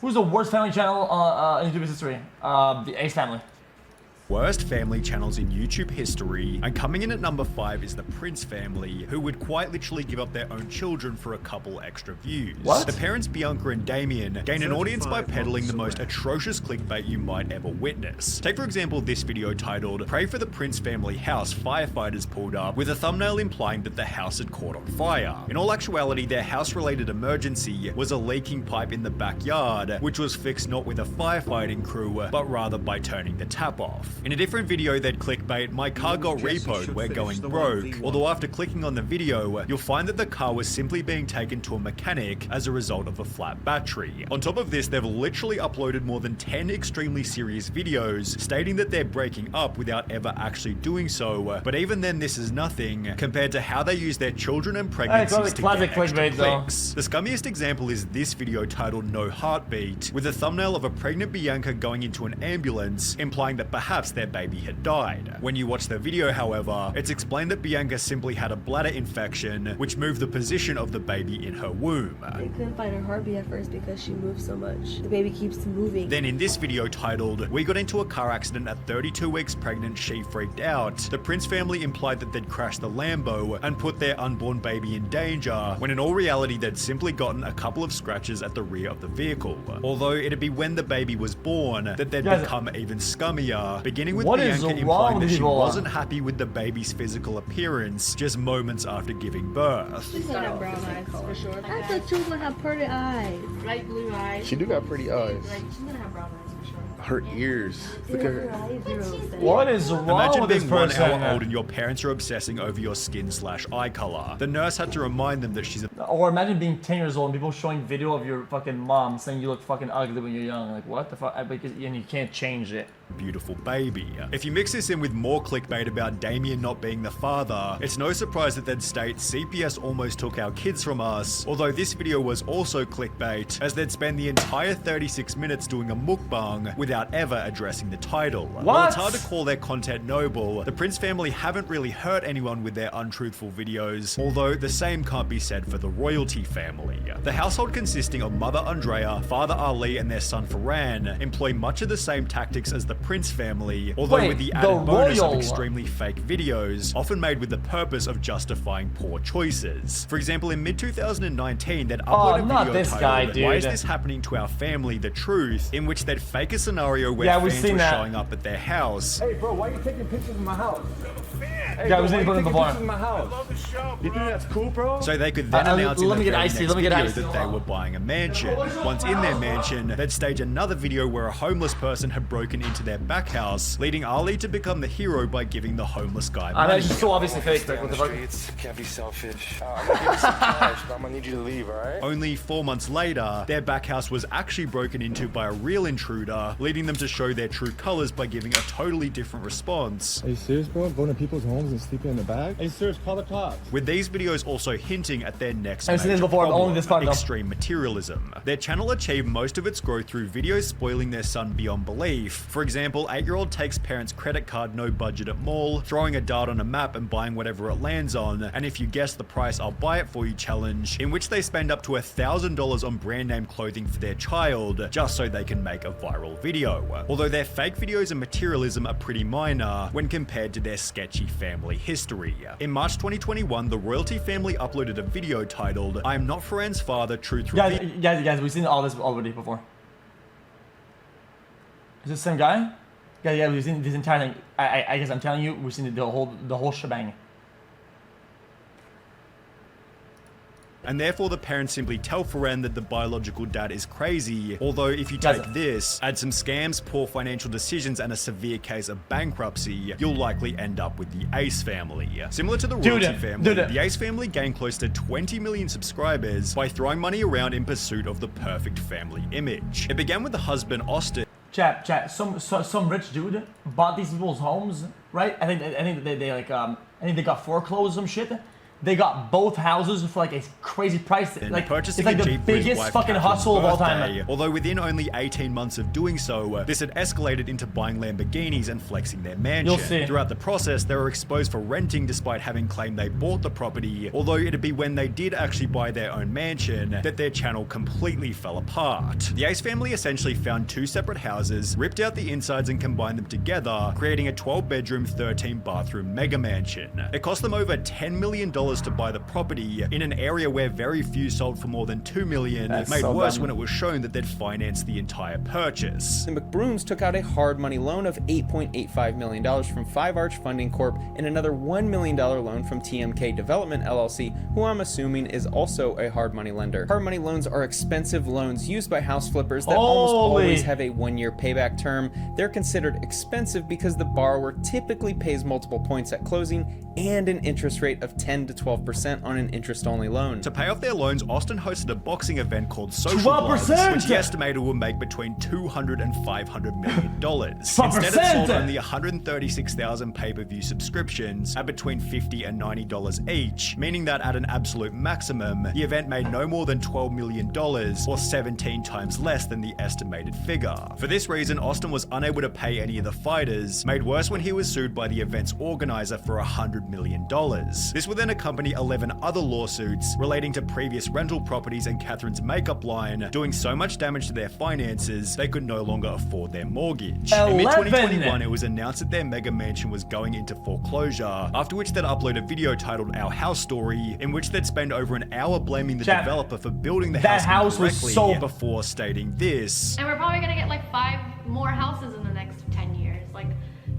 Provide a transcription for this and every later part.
Who's the worst family channel in YouTube history? The Ace family. Worst family channels in YouTube history, and coming in at number 5 is the Prince family, who would quite literally give up their own children for a couple extra views. What? The parents Bianca and Damien gain an audience by peddling the most atrocious clickbait you might ever witness. Take for example this video titled "Pray for the Prince family house firefighters pulled up," with a thumbnail implying that the house had caught on fire. In all actuality, their house-related emergency was a leaking pipe in the backyard, which was fixed not with a firefighting crew, but rather by turning the tap off. In a different video they'd clickbait, "My car got repoed, we're going broke," although after clicking on the video, you'll find that the car was simply being taken to a mechanic as a result of a flat battery. On top of this, they've literally uploaded more than 10 extremely serious videos stating that they're breaking up without ever actually doing so, but even then this is nothing compared to how they use their children and pregnancies to get extra clicks. The scummiest example is this video titled "No Heartbeat," with a thumbnail of a pregnant Bianca going into an ambulance, implying that perhaps their baby had died. When you watch the video, however, it's explained that Bianca simply had a bladder infection, which moved the position of the baby in her womb. They couldn't find her heartbeat at first because she moved so much. The baby keeps moving. Then in this video titled "We got into a car accident at 32 weeks pregnant, she freaked out," the Prince family implied that they'd crashed the Lambo and put their unborn baby in danger, when in all reality they'd simply gotten a couple of scratches at the rear of the vehicle. Although it'd be when the baby was born that they'd become even scummier, beginning with Bianca implying that she wasn't happy with the baby's physical appearance just moments after giving birth. She's gonna have brown eyes for sure. I thought she was gonna have pretty eyes. Light blue eyes. She do got pretty eyes. Like, she's gonna have brown eyes for sure. Her ears. Look at her. What is wrong Imagine with this being 1 person? hour old and your parents are obsessing over your skin/eye color. The nurse had to remind them that she's a Or imagine being 10 years old and people showing video of your fucking mom saying you look fucking ugly when you're young. Like, what the fuck? Because, and you can't change it. beautiful baby. If you mix this in with more clickbait about Damien not being the father, it's no surprise that they'd state CPS almost took our kids from us, although this video was also clickbait, as they'd spend the entire 36 minutes doing a mukbang without ever addressing the title. While it's hard to call their content noble, the Prince family haven't really hurt anyone with their untruthful videos, although the same can't be said for the royalty family. The household consisting of Mother Andrea, Father Ali, and their son Farhan employ much of the same tactics as the Prince family, although with the added bonus of extremely fake videos, often made with the purpose of justifying poor choices. For example, in mid-2019, they'd upload a video titled, "Why is this happening to our family? The Truth," in which they'd fake a scenario where fans were showing up at their house. Hey bro, why are you taking pictures of my house? Hey, yeah, I was in the bar. You think that's cool, bro? So they could then announce in the very next video that they were buying a mansion. Once in their mansion, they'd stage another video where a homeless person had broken into their back house, leading Ali to become the hero by giving the homeless guy money. That's just so obviously fake. Like, what the fuck? Can't be selfish. I'm gonna give you some cash, but I'm gonna need you to leave, alright? Only 4 months later, their back house was actually broken into by a real intruder, leading them to show their true colors by giving a totally different response. Are you serious, bro? Going to people's homes and sleeping in the bag? Hey, serious, call the cops. With these videos also hinting at their next I've seen this before, only this part, extreme materialism. Their channel achieved most of its growth through videos spoiling their son beyond belief. For example, 8-year-old takes parents' credit card no budget at mall, throwing a dart on a map and buying whatever it lands on, and if you guess the price, I'll buy it for you challenge, in which they spend up to $1,000 on brand name clothing for their child, just so they can make a viral video. Although their fake videos and materialism are pretty minor when compared to their sketchy family history. In March 2021, the royalty family uploaded a video titled, "I am not Farhan's father, truth revealed." Guys, we've seen all this already before. Is this the same guy? Yeah, we've seen this entire thing. I guess I'm telling you, we've seen the whole shebang. And therefore the parents simply tell Farhan that the biological dad is crazy, although if you take this, add some scams, poor financial decisions, and a severe case of bankruptcy, you'll likely end up with the Ace family. Similar to the royalty family, the Ace family gained close to 20 million subscribers by throwing money around in pursuit of the perfect family image. It began with the husband Austin. Chat. Some rich dude bought these people's homes, right? I think they like I think they got foreclosed some shit. they got both houses for like a crazy price. Like purchasing it's like a the Jeep for his biggest wife fucking Catherine's hustle of all time. birthday. Although within only 18 months of doing so, this had escalated into buying Lamborghinis and flexing their mansion. You'll see. Throughout the process, they were exposed for renting despite having claimed they bought the property, although it'd be when they did actually buy their own mansion that their channel completely fell apart. The Ace family essentially found two separate houses, ripped out the insides and combined them together, creating a 12-bedroom, 13-bathroom mega mansion. It cost them over $10 million to buy the property in an area where very few sold for more than $2 million, That's made so worse dumb. when it was shown that they'd financed the entire purchase. The McBrooms took out a hard money loan of $8.85 million from Five Arch Funding Corp and another $1 million loan from TMK Development LLC, who I'm assuming is also a hard money lender. Hard money loans are expensive loans used by house flippers that almost always have a 1-year payback term. They're considered expensive because the borrower typically pays multiple points at closing and an interest rate of 10 to 12% on an interest-only loan. To pay off their loans, Austin hosted a boxing event called Social 12%! Bloods, which he estimated would make between $200 and $500 million. Instead, it sold only 136,000 pay-per-view subscriptions at between $50 and $90 each, meaning that at an absolute maximum, the event made no more than $12 million, or 17 times less than the estimated figure. For this reason, Austin was unable to pay any of the fighters, made worse when he was sued by the event's organizer for $100 million. This would then accompany 11 other lawsuits relating to previous rental properties and Catherine's makeup line, doing so much damage to their finances they could no longer afford their mortgage. In mid-2021, it was announced that their mega mansion was going into foreclosure, after which they'd upload a video titled Our House Story, in which they'd spend over an hour blaming the developer for building the house was incorrectly sold before stating this. And we're probably gonna get like 5 more houses in the next 10 years. Like,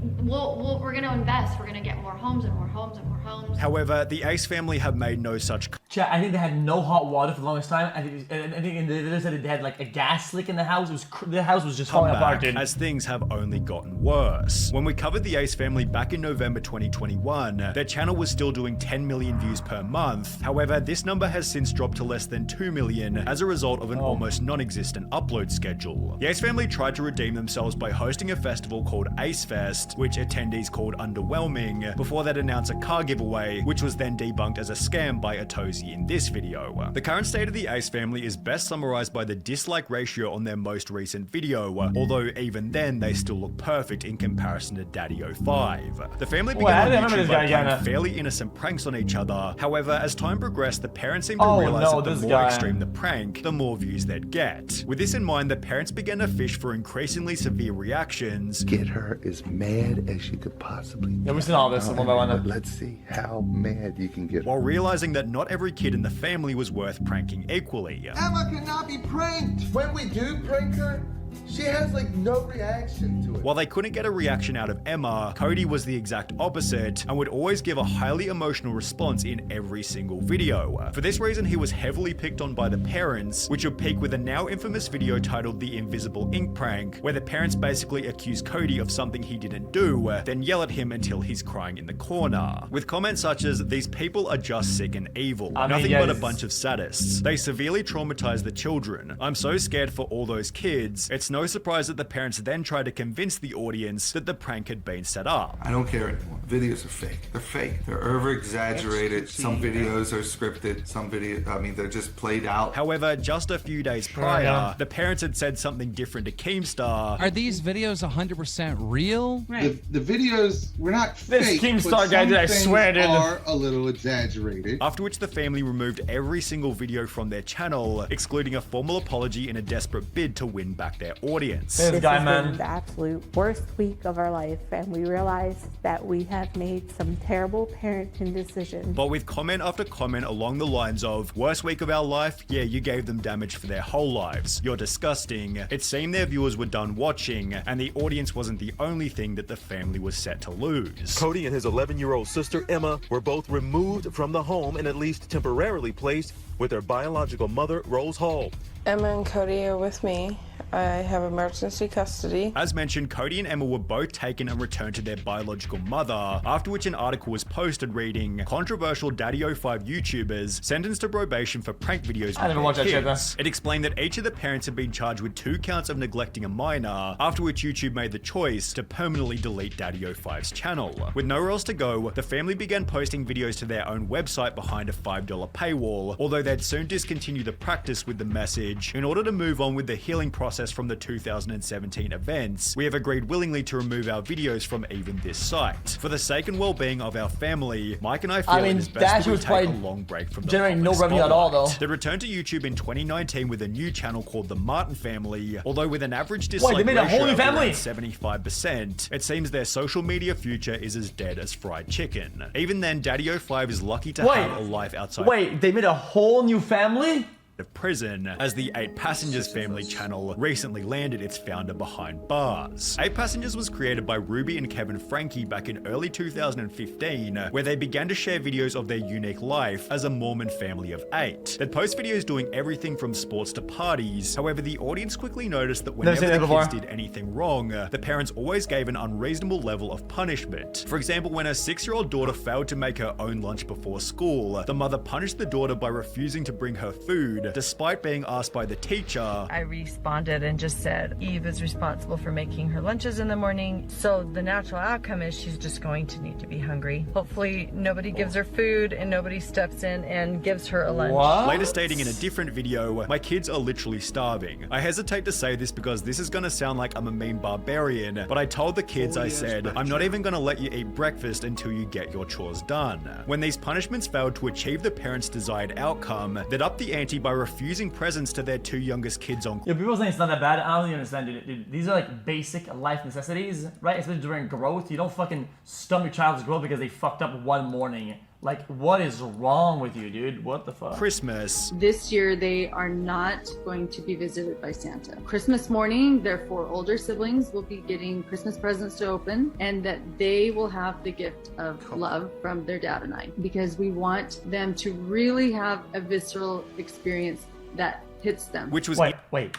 we're gonna invest. We're gonna get more homes and more homes and more homes. However, the Ace family have made no such Chat, I think they had no hot water for the longest time. I think in the video said they had like a gas leak in the house. It was the house was just falling apart, dude. as things have only gotten worse. When we covered the Ace family back in November 2021, their channel was still doing 10 million views per month. However, this number has since dropped to less than 2 million as a result of an almost non-existent upload schedule. The Ace family tried to redeem themselves by hosting a festival called Ace Fest, which attendees called underwhelming, before they'd announce a car giveaway, which was then debunked as a scam by Atozy in this video. The current state of the Ace family is best summarized by the dislike ratio on their most recent video, although even then they still look perfect in comparison to DaddyOFive. The family began on YouTube by playing fairly innocent pranks on each other. However, as time progressed, the parents seemed to realize that the more extreme the prank, the more views they'd get. With this in mind, the parents began to fish for increasingly severe reactions. Get her as mad as she could possibly be. Yeah, we've seen all this one by one. Let's see how mad you can get her. While realizing that not every kid in the family was worth pranking equally. Emma cannot be pranked. When we do prank her, she has like no reaction to it. While they couldn't get a reaction out of Emma, Cody was the exact opposite and would always give a highly emotional response in every single video. For this reason, he was heavily picked on by the parents, which would peak with a now infamous video titled The Invisible Ink Prank, where the parents basically accuse Cody of something he didn't do, then yell at him until he's crying in the corner. With comments such as, "These people are just sick and evil. Nothing but a bunch of sadists. They severely traumatize the children. I'm so scared for all those kids. It's no surprise that the parents then tried to convince the audience that the prank had been set up." I don't care anymore. Videos are fake. They're fake. They're over-exaggerated. Some videos are scripted. Some videos, I mean, they're just played out. However, just a few days prior, the parents had said something different to Keemstar. Are these videos 100% real? Right. The videos were not fake, Keemstar guy, dude, I swear, dude, are a little exaggerated. After which the family removed every single video from their channel, excluding a formal apology in a desperate bid to win back their audience. This has been the absolute worst week of our life, and we realized that we have made some terrible parenting decisions. But with comment after comment along the lines of, "Worst week of our life? Yeah, you gave them damage for their whole lives. You're disgusting." It seemed their viewers were done watching, and the audience wasn't the only thing that the family was set to lose. Cody and his 11-year-old sister Emma were both removed from the home and at least temporarily placed with their biological mother, Rose Hall. Emma and Cody are with me. I have emergency custody. As mentioned, Cody and Emma were both taken and returned to their biological mother, after which an article was posted reading, "Controversial DaddyOFive YouTubers sentenced to probation for prank videos I never with watched their that shit, kids." It explained that each of the parents had been charged with 2 counts of neglecting a minor, after which YouTube made the choice to permanently delete DaddyOFive's channel. With nowhere else to go, the family began posting videos to their own website behind a $5 paywall, although they'd soon discontinue the practice with the message, "In order to move on with the healing process from the 2017 events, we have agreed willingly to remove our videos from even this site. For the sake and well-being of our family, Mike and I feel it is best that we take a long break from the generating no public revenue at all, though." spotlight." They returned to YouTube in 2019 with a new channel called The Martin Family, although with an average dislike they made a whole ratio new of family? around 75%, it seems their social media future is as dead as fried chicken. Even then, DaddyOFive is lucky to have a life outside. Wait, they made a whole new family? Of prison, as the 8 Passengers family channel recently landed its founder behind bars. 8 Passengers was created by Ruby and Kevin Frankie back in early 2015, where they began to share videos of their unique life as a Mormon family of 8. They'd post videos doing everything from sports to parties. However, the audience quickly noticed that whenever the kids did anything wrong, the parents always gave an unreasonable level of punishment. For example, when her 6-year-old daughter failed to make her own lunch before school, the mother punished the daughter by refusing to bring her food, despite being asked by the teacher. I responded and just said, Eve is responsible for making her lunches in the morning, so the natural outcome is she's just going to need to be hungry. Hopefully nobody gives her food and nobody steps in and gives her a lunch. Later stating in a different video, "My kids are literally starving. I hesitate to say this because this is gonna sound like I'm a mean barbarian, but I told the kids, I said, I'm not even gonna let you eat breakfast until you get your chores done." When these punishments failed to achieve the parents' desired outcome, they'd up the ante by refusing presents to their 2 youngest kids on. Yeah, people saying it's not that bad. I don't even understand, dude. These are like basic life necessities, right? Especially during growth. You don't fucking stump your child's growth because they fucked up one morning. Like, what is wrong with you, dude? What the fuck? Christmas. This year, they are not going to be visited by Santa. Christmas morning, their 4 older siblings will be getting Christmas presents to open, and that they will have the gift of love from their dad and I, because we want them to really have a visceral experience that hits them. Which was wait.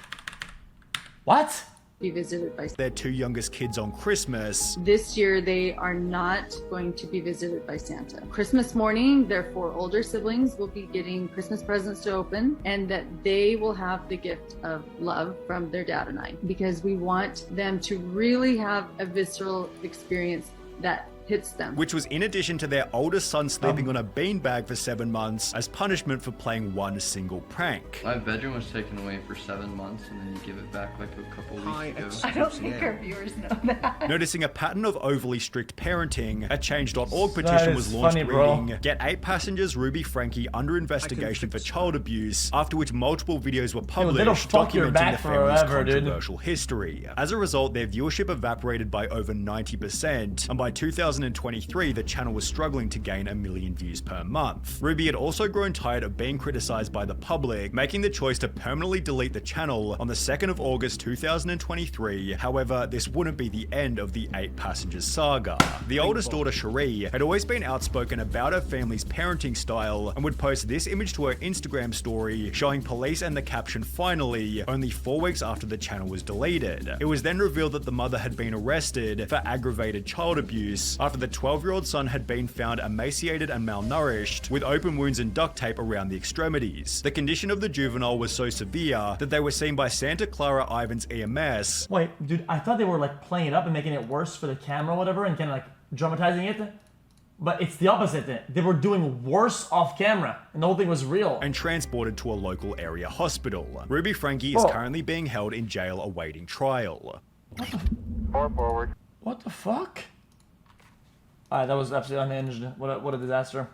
What? Be visited by their 2 youngest kids on Christmas. This year, they are not going to be visited by Santa. Christmas morning, their 4 older siblings will be getting Christmas presents to open, and that they will have the gift of love from their dad and I, because we want them to really have a visceral experience that hits them. Which was in addition to their oldest son sleeping on a beanbag for 7 months as punishment for playing one single prank. My bedroom was taken away for 7 months and then you give it back like a couple weeks ago. I don't think our viewers know that. Noticing a pattern of overly strict parenting, a Change.org petition was launched reading, "Get 8 Passengers Ruby Frankie under investigation for child abuse," after which multiple videos were published documenting the family's controversial history. As a result, their viewership evaporated by over 90%, and by 2023, the channel was struggling to gain 1 million views per month. Ruby had also grown tired of being criticized by the public, making the choice to permanently delete the channel on the 2nd of August 2023. However, this wouldn't be the end of the 8 Passengers saga. The oldest daughter, Cherie, had always been outspoken about her family's parenting style and would post this image to her Instagram story showing police and the caption "Finally," only 4 weeks after the channel was deleted. It was then revealed that the mother had been arrested for aggravated child abuse after the 12-year-old son had been found emaciated and malnourished, with open wounds and duct tape around the extremities. The condition of the juvenile was so severe that they were seen by Santa Clara Ivan's EMS. Wait, dude, I thought they were like playing it up and making it worse for the camera or whatever and kind of like dramatizing it. But it's the opposite. They were doing worse off camera, and the whole thing was real. And transported to a local area hospital. Ruby Frankie is currently being held in jail awaiting trial. What the fuck? Alright, that was absolutely unhinged. What a disaster.